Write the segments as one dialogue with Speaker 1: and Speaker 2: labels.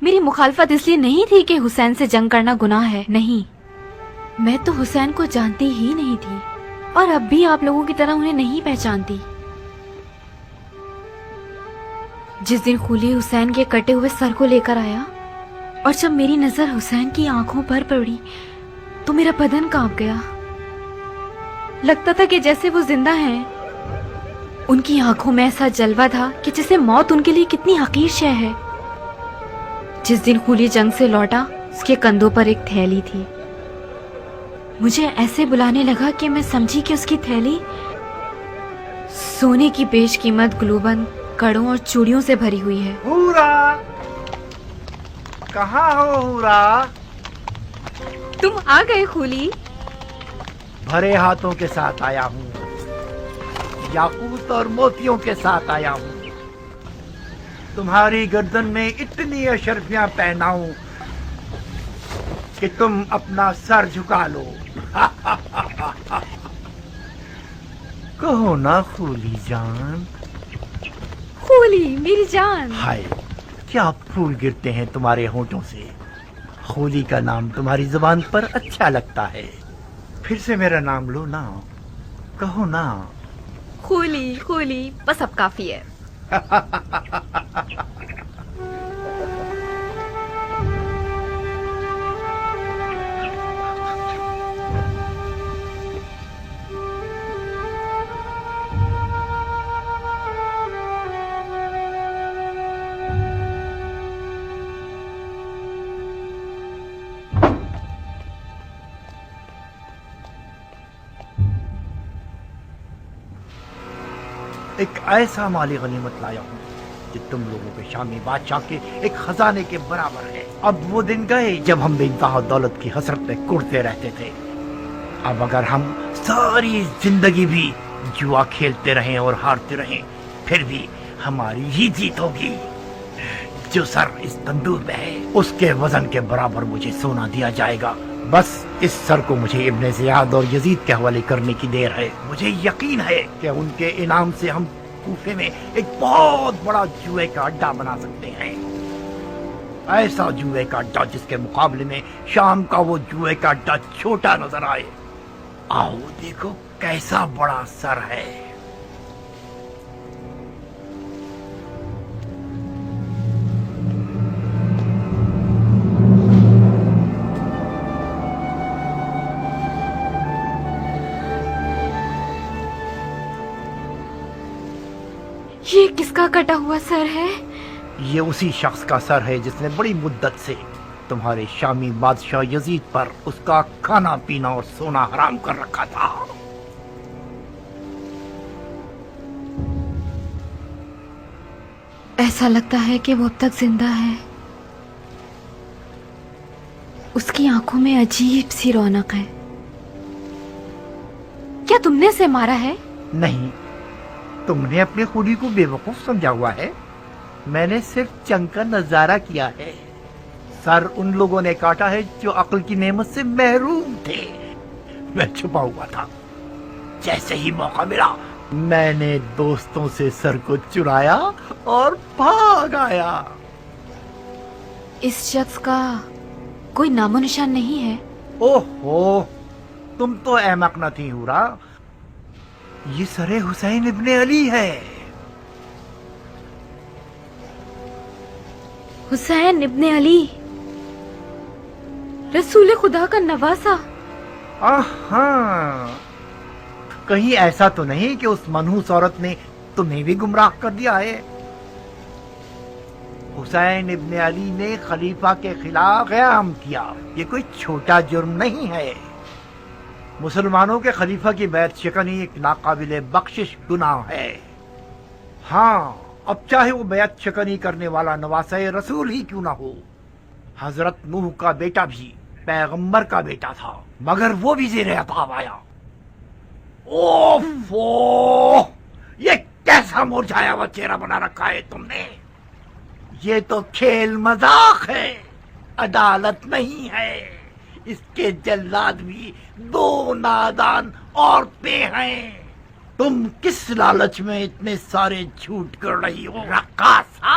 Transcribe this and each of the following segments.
Speaker 1: میری مخالفت اس لیے نہیں تھی کہ حسین سے جنگ کرنا گناہ ہے، نہیں، میں تو حسین کو جانتی ہی نہیں تھی اور اب بھی آپ لوگوں کی طرح انہیں نہیں پہچانتی۔ جس دن خولی حسین کے کٹے ہوئے سر کو لے کر آیا اور جب میری نظر حسین کی آنکھوں پر پڑی تو میرا بدن کانپ گیا، لگتا تھا کہ جیسے وہ زندہ ہیں۔ ان کی آنکھوں میں ایسا جلوہ تھا کہ جیسے موت ان کے لیے کتنی حقیر شے ہے۔ جس دن خولی جنگ سے لوٹا اس کے کندھوں پر ایک تھیلی تھی، مجھے ایسے بلانے لگا کہ میں سمجھی کہ اس کی تھیلی سونے کی بیش قیمت گلوبند کڑوں اور چوڑیوں سے بھری ہوئی ہے۔
Speaker 2: ہورا، کہاں ہو ہورا؟
Speaker 1: تم آ گئے خولی؟
Speaker 2: بھرے ہاتھوں کے ساتھ آیا ہوں، یاقوت اور موتیوں کے ساتھ آیا ہوں، تمہاری گردن میں اتنی اشرفیاں پہناؤں کہ تم اپنا سر جھکا لو۔ کہو نا خولی جان۔
Speaker 1: خولی میری جان۔
Speaker 2: ہائے، کیا پھول گرتے ہیں تمہارے ہونٹوں سے، خولی کا نام تمہاری زبان پر اچھا لگتا ہے، پھر سے میرا نام لو نا، کہو نا۔
Speaker 1: خولی خولی، بس اب کافی ہے۔
Speaker 2: ایک ایسا مالی غنیمت لایا ہوں کہ تم لوگوں کے شامی بادشاہ کے ایک خزانے کے برابر ہے۔ اب وہ دن گئے جب ہم بے انتہا دولت کی حسرت میں کڑتے رہتے تھے۔ اب اگر ہم ساری زندگی بھی جوا کھیلتے رہیں اور ہارتے رہیں، پھر بھی ہماری ہی جیت ہوگی۔ جو سر اس تندور میں ہے اس کے وزن کے برابر مجھے سونا دیا جائے گا۔ بس اس سر کو مجھے ابن زیاد اور یزید کے حوالے کرنے کی دیر ہے۔ مجھے یقین ہے کہ ان کے انعام سے ہم کوفے میں ایک بہت بڑا جوئے کا اڈا بنا سکتے ہیں، ایسا جوئے کا اڈا جس کے مقابلے میں شام کا وہ جوئے کا اڈا چھوٹا نظر آئے۔ آؤ دیکھو کیسا بڑا سر ہے۔
Speaker 1: یہ کس کا کٹا ہوا سر ہے؟
Speaker 2: یہ اسی شخص کا سر ہے جس نے بڑی مدت سے تمہارے شامی بادشاہ یزید پر اس کا کھانا پینا اور سونا حرام کر رکھا تھا۔
Speaker 1: ایسا لگتا ہے کہ وہ اب تک زندہ ہے۔ اس کی آنکھوں میں عجیب سی رونق ہے۔ کیا تم نے اسے مارا ہے؟
Speaker 2: نہیں، تم نے اپنے خولی کو بے وقوف سمجھا ہوا ہے، میں نے صرف جنگ کا نظارہ کیا ہے۔ سر ان لوگوں نے کاٹا ہے جو عقل کی نعمت سے محروم تھے۔ میں چھپا ہوا تھا، جیسے ہی موقع ملا میں نے دوستوں سے سر کو چرایا اور بھاگ آیا۔
Speaker 1: اس شخص کا کوئی نام و نشان نہیں ہے؟
Speaker 2: اوہو، تم تو احمق نہ تھی ہورا، یہ سر حسین ابن علی ہے۔
Speaker 1: حسین ابن علی، رسول خدا کا نواسا۔
Speaker 2: ہاں، کہیں ایسا تو نہیں کہ اس منحوس عورت نے تمہیں بھی گمراہ کر دیا ہے؟ حسین ابن علی نے خلیفہ کے خلاف قیام کیا، یہ کوئی چھوٹا جرم نہیں ہے۔ مسلمانوں کے خلیفہ کی بیعت شکنی ایک ناقابل بخشش گناہ ہے۔ ہاں، اب چاہے وہ بیعت شکنی کرنے والا نواسہ رسول ہی کیوں نہ ہو، حضرت نوح کا بیٹا بھی پیغمبر کا بیٹا تھا، مگر وہ بھی زیر عذاب آیا۔ اوفو، یہ کیسا مرجھایا ہوا چہرہ بنا رکھا ہے تم نے؟ یہ تو کھیل مذاق ہے، عدالت نہیں ہے۔ اس کے جلاد بھی دو نادان عورتیں ہیں۔ تم کس لالچ میں اتنے سارے جھوٹ کر رہی ہو رقاصہ؟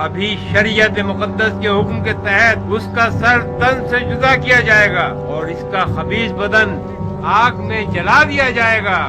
Speaker 3: ابھی شریعت مقدس کے حکم کے تحت اس کا سر تن سے جدا کیا جائے گا اور اس کا خبیث بدن آگ میں جلا دیا جائے گا.